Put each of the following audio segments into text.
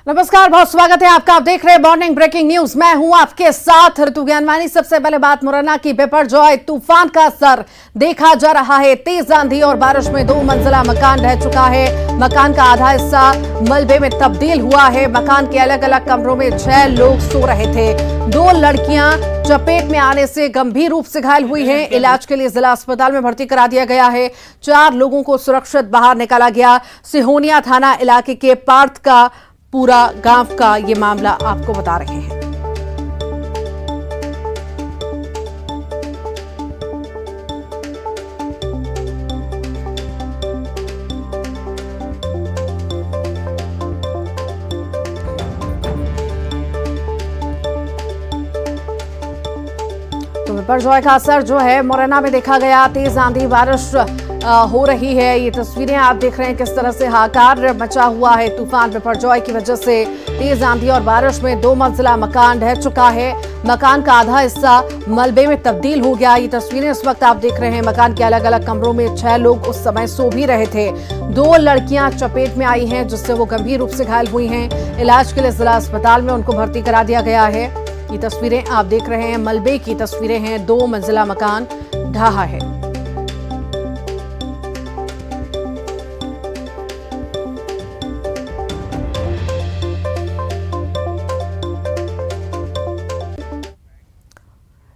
नमस्कार, बहुत स्वागत है आपका। आप देख रहे हैं मॉर्निंग ब्रेकिंग न्यूज। मैं हूं आपके साथ ऋतु ज्ञानवानी। सबसे पहले बात मुरैना की। बिपरजॉय तूफान का असर देखा जा रहा है। तेज आंधी और बारिश में 2 मंजिला मकान ढह चुका है। मकान का आधा हिस्सा मलबे में तब्दील हुआ है। मकान के अलग अलग कमरों में 6 लोग सो रहे थे। 2 लड़कियां चपेट में आने से गंभीर रूप से घायल हुई हैं। इलाज के लिए जिला अस्पताल में भर्ती करा दिया गया है। 4 लोगों को सुरक्षित बाहर निकाला गया। सिहोनिया थाना इलाके के पार्थ का पूरा गांव का ये मामला आपको बता रहे हैं। तो बिपरजॉय का असर जो है मुरैना में देखा गया। तेज आंधी बारिश हो रही है। ये तस्वीरें आप देख रहे हैं किस तरह से हाहाकार मचा हुआ है। तूफान बिपरजॉय की वजह से तेज आंधी और बारिश में 2 मंजिला मकान ढह चुका है। मकान का आधा हिस्सा मलबे में तब्दील हो गया। ये तस्वीरें इस वक्त आप देख रहे हैं। मकान के अलग अलग कमरों में 6 लोग उस समय सो भी रहे थे। 2 लड़कियां चपेट में आई हैं, जिससे वो गंभीर रूप से घायल हुई हैं। इलाज के लिए जिला अस्पताल में उनको भर्ती करा दिया गया है। ये तस्वीरें आप देख रहे हैं मलबे की तस्वीरें हैं। 2 मंजिला मकान ढहा है।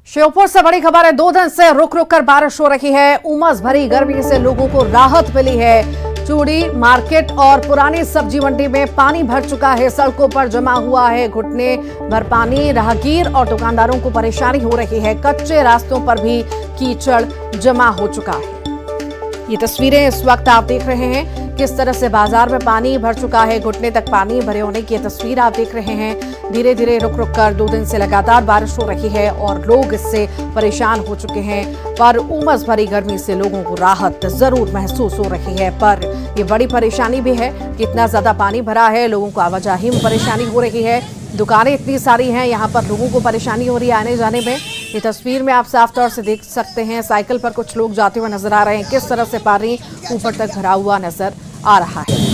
श्योपुर से बड़ी खबर है। 2 दिन से रुक रुक कर बारिश हो रही है। उमस भरी गर्मी से लोगों को राहत मिली है। चूड़ी मार्केट और पुरानी सब्जी मंडी में पानी भर चुका है। सड़कों पर जमा हुआ है घुटने भर पानी। राहगीर और दुकानदारों को परेशानी हो रही है। कच्चे रास्तों पर भी कीचड़ जमा हो चुका है। ये तस्वीरें इस वक्त आप देख रहे हैं किस तरह से बाजार में पानी भर चुका है। घुटने तक पानी भरे होने की तस्वीर आप देख रहे हैं। धीरे धीरे रुक रुक कर 2 दिन से लगातार बारिश हो रही है और लोग इससे परेशान हो चुके हैं। पर उमस भरी गर्मी से लोगों को राहत जरूर महसूस हो रही है। पर ये बड़ी परेशानी भी है कि इतना ज्यादा पानी भरा है। लोगों को आवाजाही में परेशानी हो रही है। दुकानें इतनी सारी हैं, यहाँ पर लोगों को परेशानी हो रही है आने जाने में। ये तस्वीर में आप साफ तौर से देख सकते हैं। साइकिल पर कुछ लोग जाते हुए नजर आ रहे हैं। किस तरह से पानी ऊपर तक भरा हुआ नजर आ रहा है।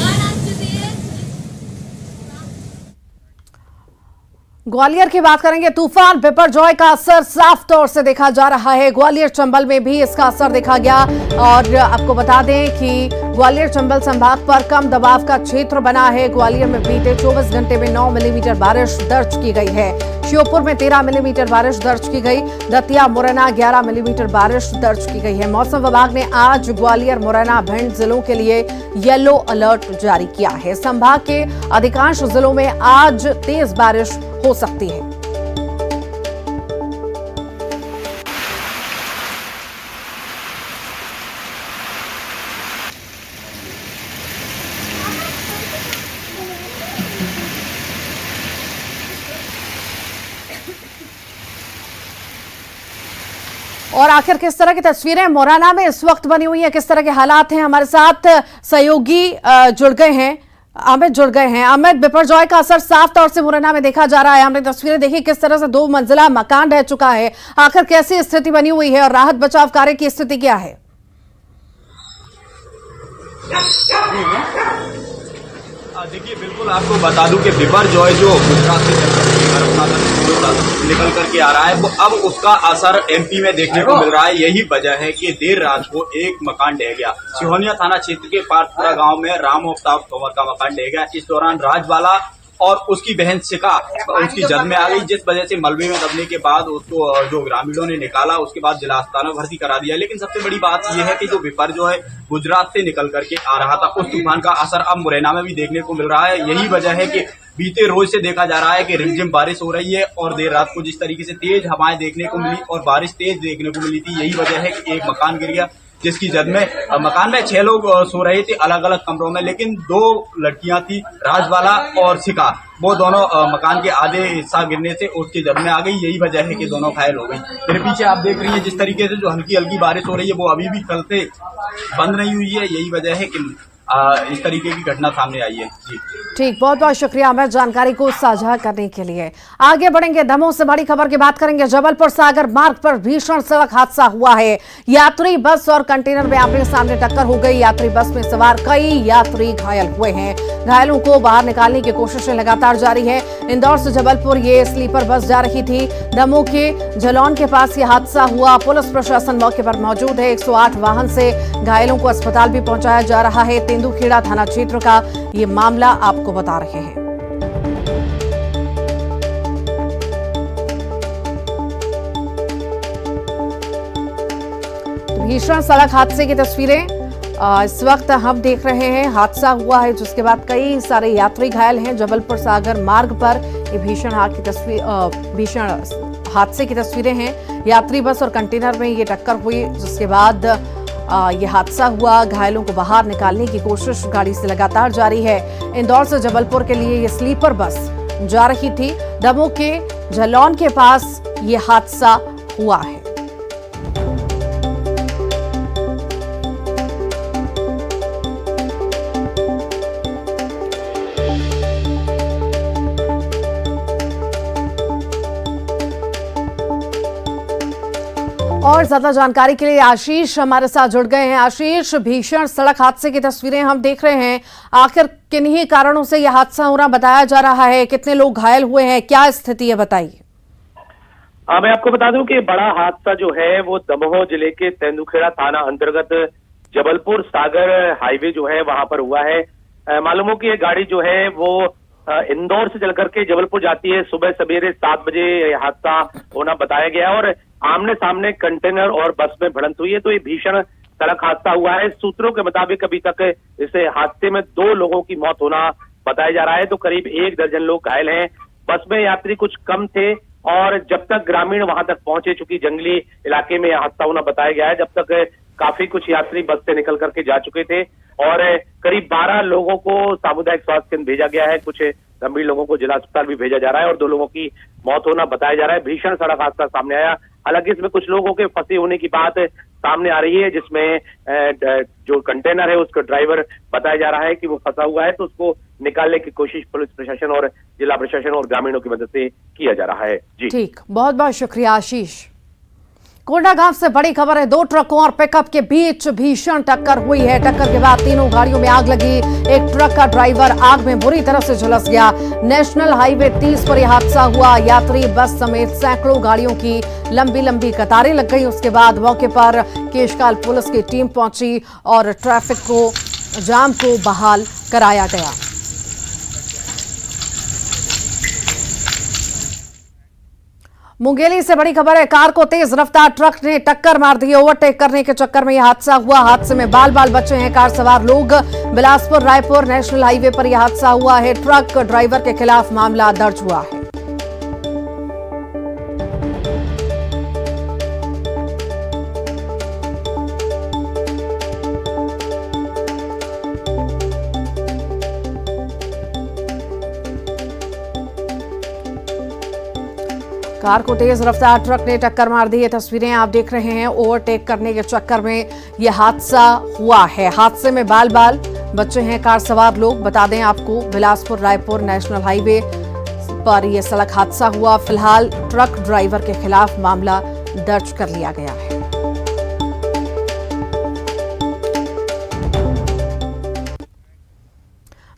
ग्वालियर की बात करेंगे। तूफान बिपरजॉय का असर साफ तौर से देखा जा रहा है। ग्वालियर चंबल में भी इसका असर देखा गया। और आपको बता दें कि ग्वालियर चंबल संभाग पर कम दबाव का क्षेत्र बना है। ग्वालियर में बीते 24 घंटे में 9 मिलीमीटर बारिश दर्ज की गई है। श्योपुर में 13 मिलीमीटर बारिश दर्ज की गई। दतिया मुरैना 11 मिलीमीटर बारिश दर्ज की गई है। मौसम विभाग ने आज ग्वालियर मुरैना भिंड जिलों के लिए येलो अलर्ट जारी किया है। संभाग के अधिकांश जिलों में आज तेज बारिश हो सकती है। और आखिर किस तरह की तस्वीरें मुरैना में इस वक्त बनी हुई है, किस तरह के हालात हैं, हमारे साथ सहयोगी जुड़ गए हैं। अमित जुड़ गए हैं। अमित, बिपरजॉय का असर साफ तौर से मुरैना में देखा जा रहा है। हमने तस्वीरें देखी किस तरह से 2 मंजिला मकान ढह चुका है। आखिर कैसी स्थिति बनी हुई है और राहत बचाव कार्य की स्थिति क्या है? देखिए, बिल्कुल आपको बता दूं कि बिपरजॉय जो गुजरात से निकल करके आ रहा है, वो अब उसका असर एमपी में देखने को मिल रहा है। यही वजह है कि देर रात को एक मकान ढह गया। सिहोनिया थाना क्षेत्र के पार्थपुरा गांव में राम अवतार तोमर का मकान ढह गया। इस दौरान राजवाला और उसकी बहन शिका उसकी जद में आ गई, जिस वजह से मलबे में दबने के बाद उसको जो ग्रामीणों ने निकाला, उसके बाद जिला अस्पताल में भर्ती करा दिया। लेकिन सबसे बड़ी बात यह है कि जो बिपरजॉय गुजरात से निकल करके आ रहा था, उस तूफान का असर अब मुरैना में भी देखने को मिल रहा है। यही वजह है कि बीते रोज से देखा जा रहा है कि रिमझिम बारिश हो रही है और देर रात को जिस तरीके से तेज हवाएं देखने को मिली और बारिश तेज देखने को मिली थी, यही वजह है कि एक मकान गिर गया, जिसकी जद में मकान में 6 लोग सो रहे थे अलग अलग कमरों में। लेकिन 2 लड़कियां थी, राजवाला और शिका, वो दोनों मकान के आधे हिस्सा गिरने से उसकी जद में आ गई। यही वजह है कि दोनों घायल हो गई। मेरे पीछे आप देख रही हैं जिस तरीके से जो हल्की हल्की बारिश हो रही है, वो अभी भी कल से बंद नहीं हुई है। यही वजह है कि इस तरीके की घटना सामने आई है। जी ठीक, बहुत बहुत शुक्रिया हमें जानकारी को साझा करने के लिए। आगे बढ़ेंगे, दमोह से बड़ी खबर की बात करेंगे। जबलपुर सागर मार्ग पर भीषण सड़क हादसा हुआ है। यात्री बस और कंटेनर में आमने सामने टक्कर हो गई। यात्री बस में सवार कई यात्री घायल हुए हैं। घायलों को बाहर निकालने की कोशिशें लगातार जारी है। इंदौर से जबलपुर ये स्लीपर बस जा रही थी। दमोह के झलौन के पास ये हादसा हुआ। पुलिस प्रशासन मौके पर मौजूद है। 108 वाहन से घायलों को अस्पताल भी पहुंचाया जा रहा है। तेंदुखेड़ा थाना क्षेत्र का ये मामला आपको बता रहे हैं। भीषण सड़क हादसे की तस्वीरें इस वक्त हम देख रहे हैं। हादसा हुआ है जिसके बाद कई सारे यात्री घायल हैं। जबलपुर सागर मार्ग पर ये भीषण हादसे की तस्वीरें हैं। यात्री बस और कंटेनर में ये टक्कर हुई जिसके बाद ये हादसा हुआ। घायलों को बाहर निकालने की कोशिश गाड़ी से लगातार जारी है। इंदौर से जबलपुर के लिए ये स्लीपर बस जा रही थी। दमोह के झलौन के पास ये हादसा हुआ है। और ज्यादा जानकारी के लिए आशीष हमारे साथ जुड़ गए हैं। आशीष, भीषण सड़क हादसे की तस्वीरें हम देख रहे हैं। आखिर किन्हीं कारणों से यह हादसा हो रहा बताया जा रहा है। कितने लोग घायल हुए हैं, क्या स्थिति है, बताइए। मैं आपको बता दूं कि बड़ा हादसा जो है वो दमोह जिले के तेंदुखेड़ा थाना अंतर्गत जबलपुर सागर हाईवे जो है वहां पर हुआ है। मालूम हो कि ये गाड़ी जो है वो इंदौर से चल करके जबलपुर जाती है। सुबह सवेरे 7 बजे हादसा होना बताया गया और आमने सामने कंटेनर और बस में भिड़ंत हुई है। तो ये भीषण सड़क हादसा हुआ है। सूत्रों के मुताबिक अभी तक इस हादसे में 2 लोगों की मौत होना बताया जा रहा है तो करीब 1 दर्जन लोग घायल हैं। बस में यात्री कुछ कम थे और जब तक ग्रामीण वहां तक पहुंचे, चूंकि जंगली इलाके में हादसा होना बताया गया है, जब तक काफी कुछ यात्री बस से निकल करके जा चुके थे और करीब 12 लोगों को सामुदायिक स्वास्थ्य केंद्र भेजा गया है। कुछ गंभीर लोगों को जिला अस्पताल भी भेजा जा रहा है और 2 लोगों की मौत होना बताया जा रहा है। भीषण सड़क हादसा सामने आया। हालांकि इसमें कुछ लोगों के फंसे होने की बात सामने आ रही है, जिसमें जो कंटेनर है उसका ड्राइवर बताया जा रहा है कि वो फंसा हुआ है, तो उसको निकालने की कोशिश पुलिस प्रशासन और जिला प्रशासन और ग्रामीणों की मदद से किया जा रहा है। जी ठीक, बहुत बहुत शुक्रिया आशीष। कोंडागांव से बड़ी खबर है। 2 ट्रकों और पिकअप के बीच भीषण टक्कर हुई है। टक्कर के बाद तीनों गाड़ियों में आग लगी। एक ट्रक का ड्राइवर आग में बुरी तरह से झुलस गया। नेशनल हाईवे 30 पर यह हादसा हुआ। यात्री बस समेत सैकड़ों गाड़ियों की लंबी लंबी कतारें लग गई। उसके बाद मौके पर केशकाल पुलिस की टीम पहुंची और ट्रैफिक जाम को बहाल कराया गया। मुंगेली से बड़ी खबर है। कार को तेज रफ्तार ट्रक ने टक्कर मार दी। ओवरटेक करने के चक्कर में यह हादसा हुआ। हादसे में बाल बाल बचे हैं कार सवार लोग। बिलासपुर रायपुर नेशनल हाईवे पर यह हादसा हुआ है। ट्रक ड्राइवर के खिलाफ मामला दर्ज हुआ है। कार को तेज रफ्तार ट्रक ने टक्कर मार दी। ये तस्वीरें आप देख रहे हैं। ओवरटेक करने के चक्कर में यह हादसा हुआ है। हादसे में बाल बाल बचे हैं कार सवार लोग। बता दें आपको, बिलासपुर रायपुर नेशनल हाईवे पर यह सड़क हादसा हुआ। फिलहाल ट्रक ड्राइवर के खिलाफ मामला दर्ज कर लिया गया है।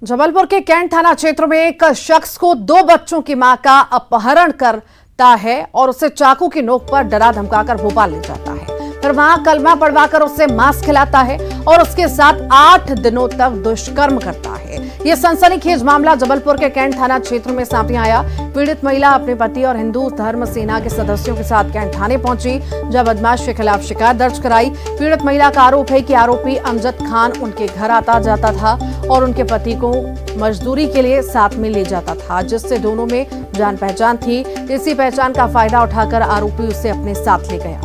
जबलपुर के कैंट थाना क्षेत्र में एक शख्स को 2 बच्चों की मां का अपहरण करता है और उसे चाकू की नोक पर डरा धमकाकर भोपाल ले जाता है। फिर वहां कलमा पढ़वाकर उसे मांस खिलाता है और उसके साथ 8 दिनों तक दुष्कर्म करता है। यह सनसनीखेज मामला जबलपुर के कैंट थाना क्षेत्र में सामने आया। पीड़ित महिला अपने पति और हिंदू धर्म सेना के सदस्यों के साथ कैंट थाने पहुंची, जब बदमाश के खिलाफ शिकायत दर्ज कराई। पीड़ित महिला का आरोप है कि आरोपी अमजद खान उनके घर आता जाता था और उनके पति को मजदूरी के लिए साथ में ले जाता था, जिससे दोनों में जान पहचान थी। इसी पहचान का फायदा उठाकर आरोपी उसे अपने साथ ले गया।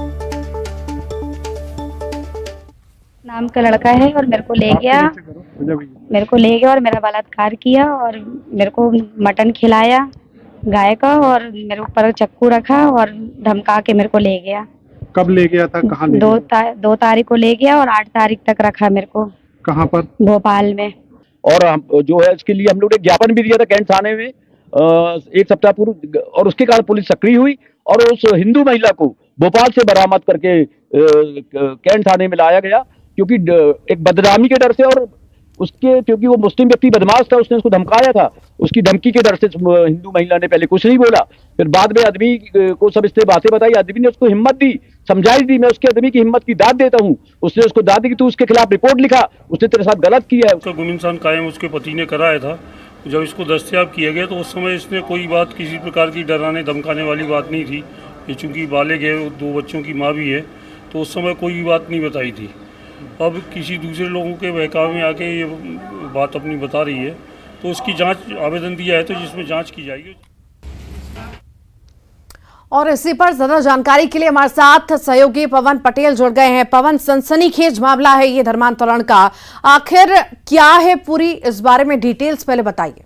नाम का लड़का है और मेरे को ले गया और मेरा बलात्कार किया और मेरे को मटन खिलाया गाय का और मेरे ऊपर चक्कू रखा और धमका के मेरे को ले गया। कब ले गया था, कहाँ ले गया? 2 तारीख को ले गया और 8 तारीख तक रखा मेरे को। कहाँ पर? भोपाल में। और हम जो है इसके लिए हम लोग ने ज्ञापन भी दिया था कैंट थाने में 1 सप्ताह पूर्व, और उसके कारण पुलिस सक्रिय हुई और उस हिंदू महिला को भोपाल से बरामद करके कैंट थाने में लाया गया, क्योंकि एक बदनामी के डर से और उसके, क्योंकि वो मुस्लिम व्यक्ति बदमाश था, उसने उसको धमकाया था, उसकी धमकी के डर से हिंदू महिला ने पहले कुछ नहीं बोला, फिर बाद में आदमी को सब इससे बातें बताई, आदमी ने उसको हिम्मत दी, समझाई दी, मैं उसके आदमी की हिम्मत की दाद देता हूँ, उसने उसको दाद दी कि तू उसके खिलाफ रिपोर्ट लिखा, उसने तेरे साथ गलत किया है। उसका गुनिसान कायम उसके पति ने कराया था। जब इसको दस्तयाब किया गया तो उस समय इसने कोई बात, किसी प्रकार की डराने धमकाने वाली बात नहीं थी। ये चूँकि बालिग है, 2 बच्चों की माँ भी है, तो उस समय कोई बात नहीं बताई थी। अब किसी दूसरे लोगों के बहकावे में आके ये बात अपनी बता रही है, तो उसकी जांच, आवेदन दिया है तो जिसमें जांच की जाएगी। और इसी पर ज्यादा जानकारी के लिए हमारे साथ सहयोगी पवन पटेल जुड़ गए हैं। पवन, सनसनीखेज मामला है ये धर्मांतरण का, आखिर क्या है पूरी इस बारे में डिटेल्स पहले बताइए।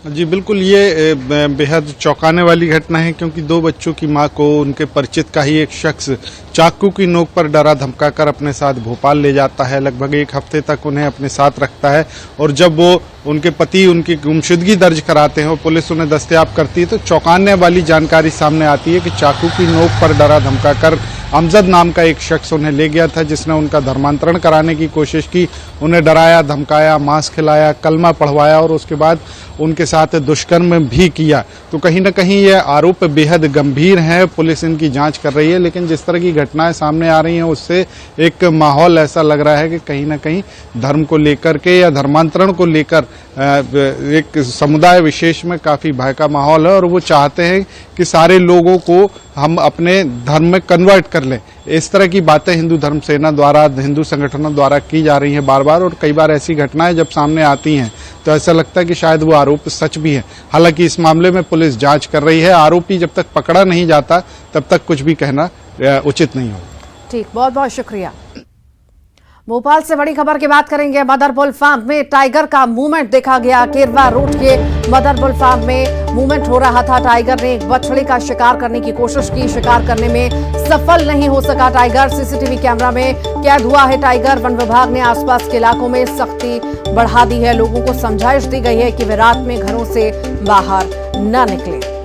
जी बिल्कुल, ये बेहद चौंकाने वाली घटना है, क्योंकि 2 बच्चों की मां को उनके परिचित का ही एक शख्स चाकू की नोक पर डरा धमकाकर अपने साथ भोपाल ले जाता है। लगभग 1 हफ्ते तक उन्हें अपने साथ रखता है, और जब वो उनके पति उनकी गुमशुदगी दर्ज कराते हैं और पुलिस उन्हें दस्तयाब करती है, तो चौंकाने वाली जानकारी सामने आती है कि चाकू की नोक पर डरा धमकाकर अमजद नाम का एक शख्स उन्हें ले गया था, जिसने उनका धर्मांतरण कराने की कोशिश की, उन्हें डराया, धमकाया, मांस खिलाया, कलमा पढ़वाया और उसके बाद उनके साथ दुष्कर्म भी किया। तो कहीं न कहीं ये आरोप बेहद गंभीर है, पुलिस इनकी जांच कर रही है, लेकिन जिस तरह की घटनाएं सामने आ रही हैं उससे एक माहौल ऐसा लग रहा है कि कहीं न कहीं धर्म को लेकर के या धर्मांतरण को लेकर एक समुदाय विशेष में काफ़ी भय का माहौल है, और वो चाहते हैं कि सारे लोगों को हम अपने धर्म में कन्वर्ट कर लें। इस तरह की बातें हिंदू धर्म सेना द्वारा, हिंदू संगठनों द्वारा की जा रही हैं बार बार, और कई बार ऐसी घटनाएं जब सामने आती हैं तो ऐसा लगता है कि शायद वो आरोप सच भी है। हालांकि इस मामले में पुलिस जांच कर रही है, आरोपी जब तक पकड़ा नहीं जाता तब तक कुछ भी कहना उचित नहीं होगा। ठीक, बहुत बहुत शुक्रिया। भोपाल से बड़ी खबर की बात करेंगे। मदरबुल फार्म में टाइगर का मूवमेंट देखा गया। केरवा रोड के मदरबुल फार्म में मूवमेंट हो रहा था। टाइगर ने एक बछड़े का शिकार करने की कोशिश की, शिकार करने में सफल नहीं हो सका टाइगर। सीसीटीवी कैमरा में कैद हुआ है टाइगर। वन विभाग ने आसपास के इलाकों में सख्ती बढ़ा दी है। लोगों को समझाइश दी गई है कि वे रात में घरों से बाहर न निकलें।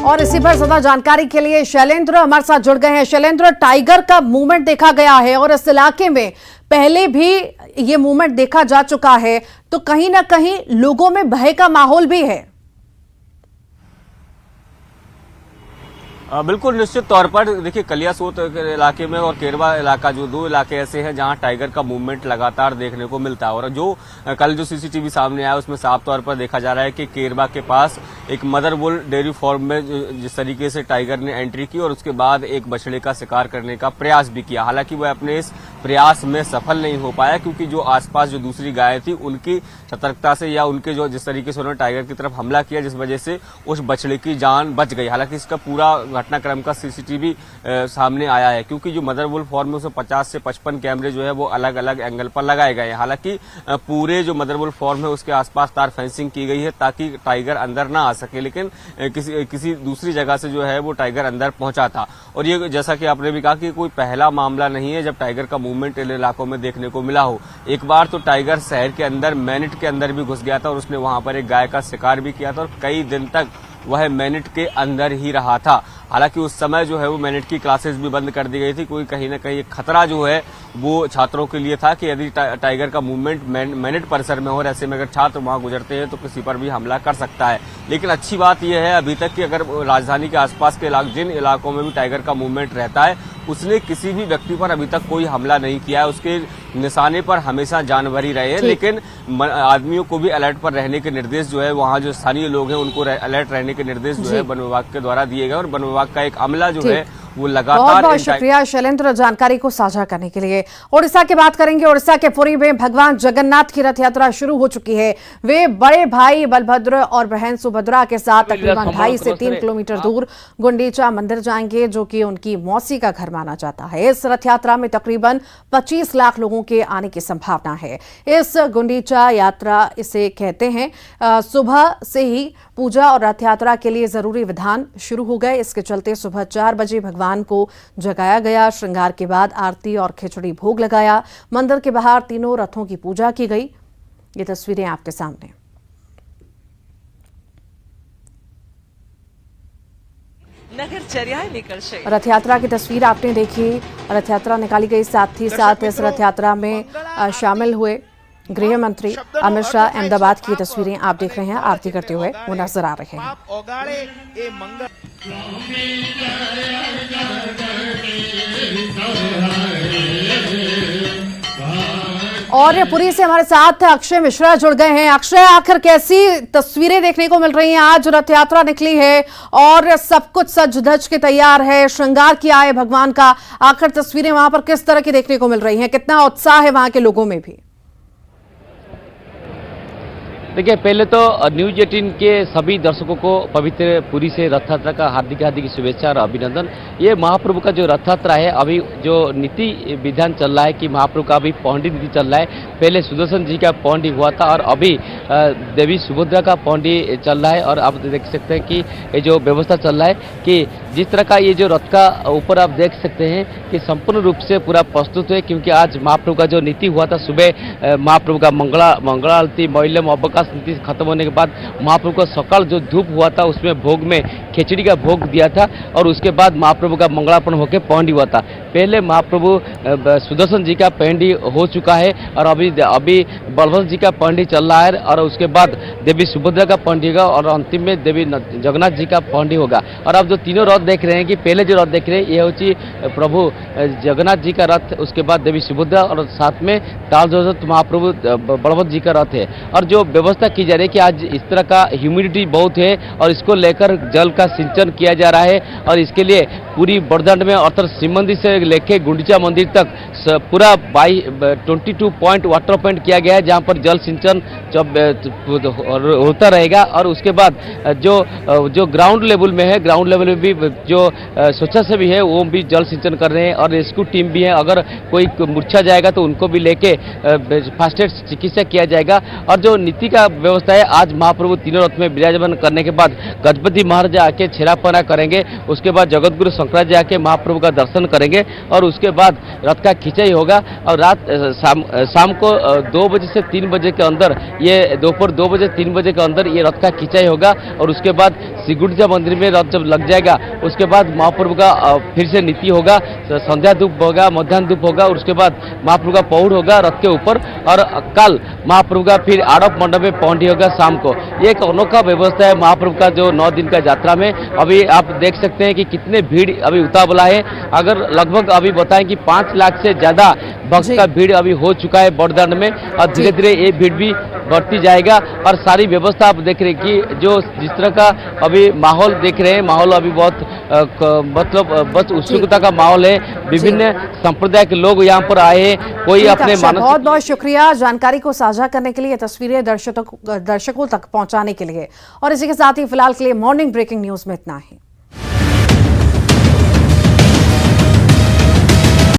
और इसी पर ज्यादा जानकारी के लिए शैलेंद्र हमारे साथ जुड़ गए हैं। शैलेंद्र, टाइगर का मूवमेंट देखा गया है और इस इलाके में पहले भी ये मूवमेंट देखा जा चुका है, तो कहीं ना कहीं लोगों में भय का माहौल भी है। बिल्कुल, निश्चित तौर पर देखिए, कलियासोत इलाके में और केरवा इलाका, जो 2 इलाके ऐसे हैं जहां टाइगर का मूवमेंट लगातार देखने को मिलता है। और जो कल जो सीसीटीवी सामने आया उसमें साफ तौर पर देखा जा रहा है कि केरवा के पास एक मदरबुल डेयरी फार्म में जिस तरीके से टाइगर ने एंट्री की और उसके बाद एक बछड़े का शिकार करने का प्रयास भी किया। हालांकि वह अपने इस प्रयास में सफल नहीं हो पाया, क्योंकि जो आसपास जो दूसरी गायें थी उनकी सतर्कता से या उनके जो जिस तरीके से उन्होंने टाइगर की तरफ हमला किया, जिस वजह से उस बछड़े की जान बच गई। हालांकि इसका पूरा घटनाक्रम का सीसीटीवी सामने आया है, क्योंकि जो मदरबुल फार्म में उसमें 50 से 55 कैमरे जो है वो अलग अलग एंगल पर लगाए गए हैं। हालांकि पूरे जो मदरबुल फार्म है उसके आसपास तार फेंसिंग की गई है ताकि टाइगर अंदर ना आ सके, लेकिन किसी दूसरी जगह से जो है वो टाइगर अंदर पहुंचा था। और ये जैसा कि आपने भी कहा कि कोई पहला मामला नहीं है जब टाइगर का मूवमेंट इन इलाकों में देखने को मिला हो। एक बार तो टाइगर शहर के अंदर, मैनिट के अंदर भी घुस गया था और उसने वहां पर एक गाय का शिकार भी किया था और कई दिन तक वह मैनिट के अंदर ही रहा था। हालांकि उस समय जो है वो मैनिट की क्लासेस भी बंद कर दी गई थी। कोई कहीं ना कहीं खतरा जो है वो छात्रों के लिए था कि यदि टाइगर का मूवमेंट मैनिट परिसर में हो और ऐसे में अगर छात्र वहां गुजरते हैं तो किसी पर भी हमला कर सकता है। लेकिन अच्छी बात यह है अभी तक कि अगर राजधानी के आसपास के जिन इलाकों में भी टाइगर का मूवमेंट रहता है उसने किसी भी व्यक्ति पर अभी तक कोई हमला नहीं किया है। उसके निशाने पर हमेशा जानवर ही रहे हैं, लेकिन आदमियों को भी अलर्ट पर रहने के निर्देश जो है, वहाँ जो स्थानीय लोग हैं उनको अलर्ट रहने के निर्देश जो है वन विभाग के द्वारा दिए गए और वन विभाग का एक अमला जो है वो लगातार बहुत बहुत शुक्रिया शैलेंद्र जानकारी को साझा करने के लिए। ओडिशा की बात करेंगे। ओडिशा के पुरी में भगवान जगन्नाथ की रथ यात्रा शुरू हो चुकी है। वे बड़े भाई बलभद्र और बहन सुभद्रा के साथ तकरीबन 2.5 से 3 किलोमीटर दूर गुंडीचा मंदिर जाएंगे, जो कि उनकी मौसी का घर माना जाता है। इस रथ यात्रा में तकरीबन 25 लाख लोगों के आने की संभावना है। इस गुंडीचा यात्रा इसे कहते हैं। सुबह से ही पूजा और रथ यात्रा के लिए जरूरी विधान शुरू हो गए। इसके चलते सुबह 4 बजे भगवान को जगाया गया। श्रृंगार के बाद आरती और खिचड़ी भोग लगाया। मंदिर के बाहर तीनों रथों की पूजा की गई। ये तस्वीरें आपके सामने। रथ यात्रा की तस्वीर आपने देखी। रथ यात्रा निकाली गई। साथ ही साथ इस रथ यात्रा में शामिल हुए गृह मंत्री अमित शाह। अहमदाबाद की तस्वीरें आप देख रहे हैं। आरती करते हुए वो नजर आ रहे हैं। और पुरी से हमारे साथ अक्षय मिश्रा जुड़ गए हैं। अक्षय, आखिर कैसी तस्वीरें देखने को मिल रही हैं? आज रथ यात्रा निकली है और सब कुछ सज धज के तैयार है, श्रृंगार किया है भगवान का। आखिर तस्वीरें वहां पर किस तरह की देखने को मिल रही हैं? कितना उत्साह है वहां के लोगों में भी? देखिए, पहले तो न्यूज 18 के सभी दर्शकों को पवित्र पुरी से रथ यात्रा का हार्दिक हार्दिक शुभेच्छा और अभिनंदन। ये महाप्रभु का जो रथ यात्रा है, अभी जो नीति विधान चल रहा है कि महाप्रभु का अभी पौंडी नीति चल रहा है। पहले सुदर्शन जी का पौंडी हुआ था और अभी देवी सुभद्रा का पौंडी चल रहा है। और आप देख सकते हैं कि ये जो व्यवस्था चल रहा है कि जिस तरह का ये जो रथ का ऊपर आप देख सकते हैं कि संपूर्ण रूप से पूरा प्रस्तुत है, क्योंकि आज महाप्रभु का जो नीति हुआ था सुबह महाप्रभु का मंगला आरती महिलम अवकाश नीति खत्म होने के बाद महाप्रभु का सकाल जो धूप हुआ था उसमें भोग में खिचड़ी का भोग दिया था और उसके बाद महाप्रभु का मंगलार्पण होकर पौंडी हुआ था। पहले महाप्रभु सुदर्शन जी का पौंडी हो चुका है और अभी बलभद्र जी का पौंडी चल रहा है और उसके बाद देवी सुभद्रा का पौंडी होगा और अंतिम में देवी जगन्नाथ जी का पौंडी होगा। और अब जो तीनों रथ देख रहे हैं कि पहले जो रथ देख रहे हैं ये होची प्रभु जगन्नाथ जी का रथ, उसके बाद देवी सुभद्रा और साथ में तालध्वज महाप्रभु बलभद्र जी का रथ है। और जो व्यवस्था की जा रही है कि आज इस तरह का ह्यूमिडिटी बहुत है और इसको लेकर जल का सिंचन किया जा रहा है और इसके लिए पूरी बड़दंड में अर्थात शिव मंदिर से लेके गुंडीचा मंदिर तक पूरा 22 पॉइंट वाटर पॉइंट किया गया है, जहां पर जल सिंचन होता रहेगा। और उसके बाद जो ग्राउंड लेवल में है, ग्राउंड लेवल में भी जो स्वच्छासेवी है वो भी जल सिंचन कर रहे हैं और रेस्क्यू टीम भी है। अगर कोई मूर्छा जाएगा तो उनको भी लेके फास्ट एड चिकित्सा किया जाएगा। और जो नीति का व्यवस्था है, आज महाप्रभु तीनों रथ में विराजमान करने के बाद गजपति महाराज आके छेरापना करेंगे, उसके बाद जगतगुरु शंकराचार्य जी आके महाप्रभु का दर्शन करेंगे और उसके बाद रथ का खिंचाई होगा। और रात शाम को 2 बजे से 3 बजे के अंदर, ये दोपहर 2 बजे 3 बजे के अंदर ये रथ का खिंचाई होगा और उसके बाद श्री गुंडीचा मंदिर में रथ जब लग जाएगा उसके बाद महाप्रभु का फिर से नीति होगा, संध्या धूप होगा, मध्याह्न धूप होगा और उसके बाद महाप्रभु का पौड़ होगा रथ के ऊपर। और कल महाप्रभु का फिर आड़प मंडप में पौंडी होगा शाम को। ये एक अनोखा व्यवस्था है महाप्रभु का जो 9 दिन का यात्रा में। अभी आप देख सकते हैं कि कितने भीड़ अभी उतावला है। अगर लगभग अभी बताएं कि 5 लाख से ज्यादा भक्त का भीड़ अभी हो चुका है बड़दंड में और धीरे धीरे ये भीड़ भी बढ़ती जाएगा। और सारी व्यवस्था आप देख रहे हैं कि जो जिस तरह का अभी माहौल देख रहे हैं, माहौल अभी बहुत मतलब बस उत्सुकता का माहौल है। विभिन्न संप्रदाय के लोग यहाँ पर आए हैं। कोई अपने बहुत बहुत शुक्रिया जानकारी को साझा करने के लिए, तस्वीरें दर्शकों तक पहुंचाने के लिए। और इसी के साथ ही फिलहाल के लिए मॉर्निंग ब्रेकिंग न्यूज में इतना ही।